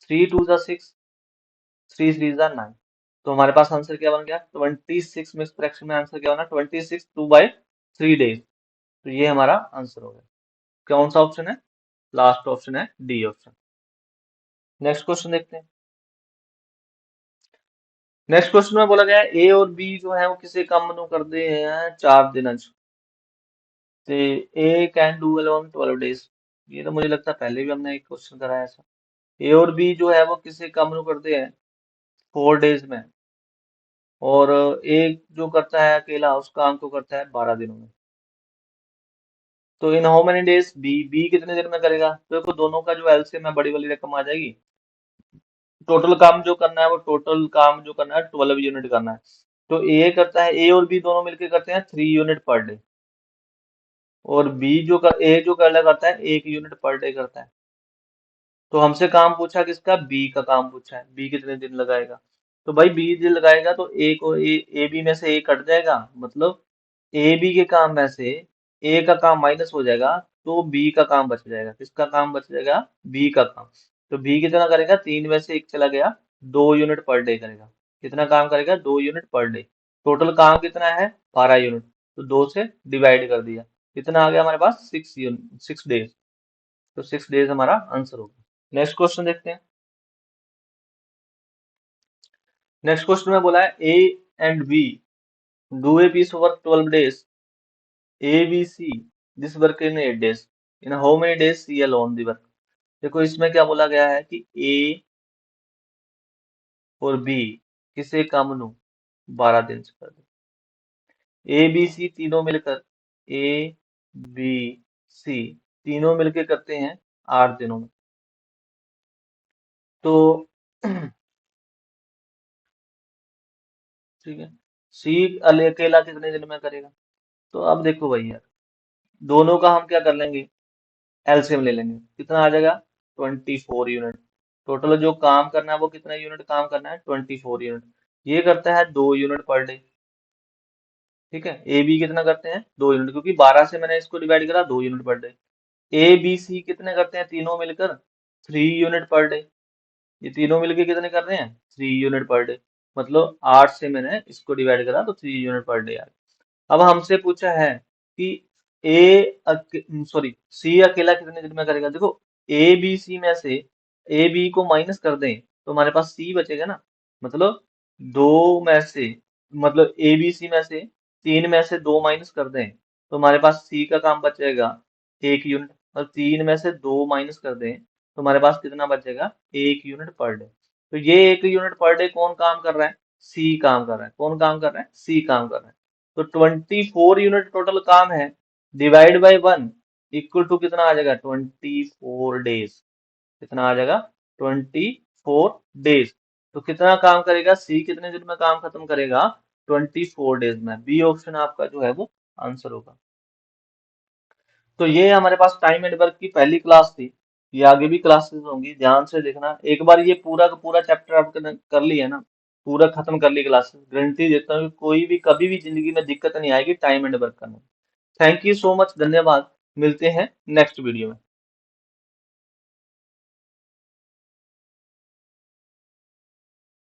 3 2 सा 6, 3 3 सा 9। तो हमारे पास आंसर क्या बन गया, 26। मिक्स फ्रैक्शन में आंसर क्या बना, 26 2/3 डेज। तो ये हमारा आंसर हो गया। कौन सा ऑप्शन है, लास्ट ऑप्शन है, डी ऑप्शन। नेक्स्ट क्वेश्चन देखते हैं। नेक्स्ट क्वेश्चन में बोला गया है ए और बी जो है वो किसी काम ਨੂੰ ਕਰਦੇ हैं 4 दिन। तो ए कैन डू अलोन 12 days। ये तो मुझे लगता है पहले भी हमने एक क्वेश्चन कराया ऐसा। ए और बी जो है वो किसी काम को करते हैं 4 days में, और ए जो करता है अकेला उस काम को करता है 12 दिनों में। तो in how many days B, B कितने दिन में करेगा? तो देखो दोनों का जो एलसीएम है बड़ी वाली रकम आ जाएगी। टोटल काम जो करना है वो टोटल काम जो करना है 12 यूनिट करना है। तो ए करता है, ए और बी दोनों मिलके करते हैं 3 यूनिट पर डे, और बी जो कर ए जो करता है 1 यूनिट पर डे करता है। तो हमसे काम पूछा किसका? बी का काम पूछा है, बी कितने दिन लगाएगा। तो भाई बी दिन लगाएगा तो ए को ए बी में से ए कट जाएगा, मतलब ए बी के काम में से ए का काम माइनस हो जाएगा, तो बी का काम बच जाएगा। किसका काम बच जाएगा? बी का काम। तो बी कितना करेगा? 3 में से 1 चला गया, 2 यूनिट पर डे करेगा। कितना काम करेगा? 2 यूनिट पर डे। टोटल काम कितना है? 12 यूनिट। तो 2 से डिवाइड कर दिया, कितना आ गया हमारे पास? 6 यूनिट, 6 डेज। तो 6 डेज हमारा आंसर होगा। नेक्स्ट क्वेश्चन देखते हैं। नेक्स्ट क्वेश्चन में बोला है A and B do a piece work 12 days, A B C this work in 8 days, in how many days C alone the work. देखो इसमें क्या बोला गया है कि ए और बी किसी काम नु 12 दिन से कर दे। ए बी सी तीनों मिलकर, ए बी सी तीनों मिलकर करते हैं 8 दिनों में। तो ठीक है, सी अकेला कितने दिन में करेगा? तो अब देखो भाई यार, दोनों का हम क्या कर लेंगे? एलसीएम ले लेंगे। कितना आ जाएगा? 24 यूनिट। टोटल जो काम करना है वो कितना यूनिट काम करना है? 24 यूनिट। ये करता है 2 यूनिट पर डे। ठीक है, ए बी कितना करते हैं? 2 यूनिट, क्योंकि 12 से मैंने इसको डिवाइड करा, 2 यूनिट पर डे। ए बी सी कितने करते हैं तीनों मिलकर? 3 यूनिट पर डे। ये तीनों मिलकर कितने कर रहे हैं? 3 यूनिट पर डे। मतलब 8 से मैंने इसको डिवाइड करा तो 3 यूनिट पर डे आ गया। अब हमसे पूछा है कि सॉरी सी अकेला कितने दिन में करेगा। देखो ए बी सी में से ए बी को माइनस कर दें तो हमारे पास सी बचेगा ना। मतलब दो में से, मतलब ए बी सी में से 3 में से 2 माइनस कर दें तो हमारे पास सी का काम बचेगा 1 यूनिट, और 3 में से 2 माइनस कर दें तो हमारे पास कितना बचेगा? 1 यूनिट पर डे। तो ये 1 यूनिट पर डे कौन काम कर रहा है? सी काम कर रहा है। कौन काम कर रहा है? सी काम कर रहा है। तो 24 यूनिट टोटल काम है, डिवाइड बाई 1 इक्वल टू कितना आ जाएगा? 24 डेज। कितना आ जाएगा? 24 डेज। तो कितना काम करेगा सी? कितने दिन में काम खत्म करेगा? 24 डेज में। बी ऑप्शन आपका जो है वो आंसर होगा। तो ये हमारे पास टाइम एंड वर्क की पहली क्लास थी। ये आगे भी क्लासेस होंगी, ध्यान से देखना। एक बार ये पूरा का पूरा चैप्टर आप कर लिया ना, पूरा खत्म कर ली क्लासेस, गारंटी देता हूँ कि कोई भी कभी भी जिंदगी में दिक्कत नहीं आएगी टाइम एंड वर्क करने में। थैंक यू सो मच, धन्यवाद। मिलते हैं नेक्स्ट वीडियो में।